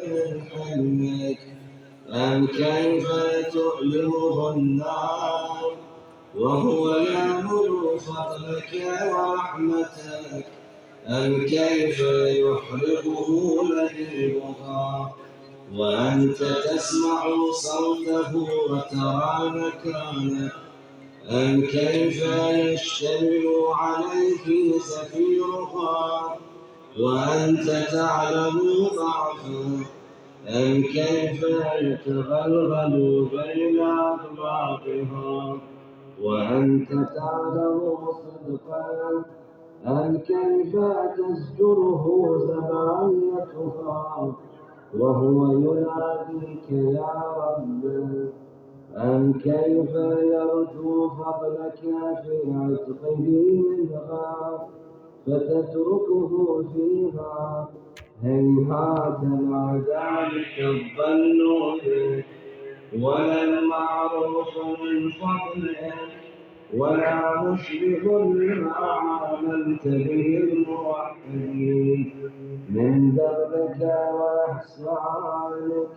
من حلمك أم كيف تؤلمه النار وهو يأمر فضلك ورحمتك أم كيف يحرقه لهيبها وأنت تسمع صوته وترى مكانه أم كيف يشتمل عليه زفيرها وأنت تعلم ضعفه أم كيف يتغلغل بين أضلاعها وأنت تعلم صدقه أم كيف تزجره زبانيتها وهو يناديك يا رب أم كيف يرجو فضلك في عتقه منها فتتركه فيها هيهات مع ذلك الظن بك ولا المعروف من فضلك ولا مشبه لما عاملت به الموحدين من دربك وإحسانك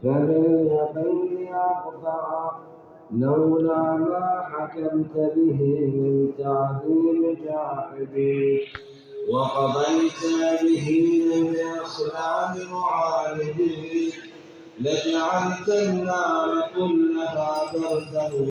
فمن يقين أقطع لولا ما حكمت به من تعذيب جاحدين وقضيت به من إخلال معاندين لجعلت النار كلها بردا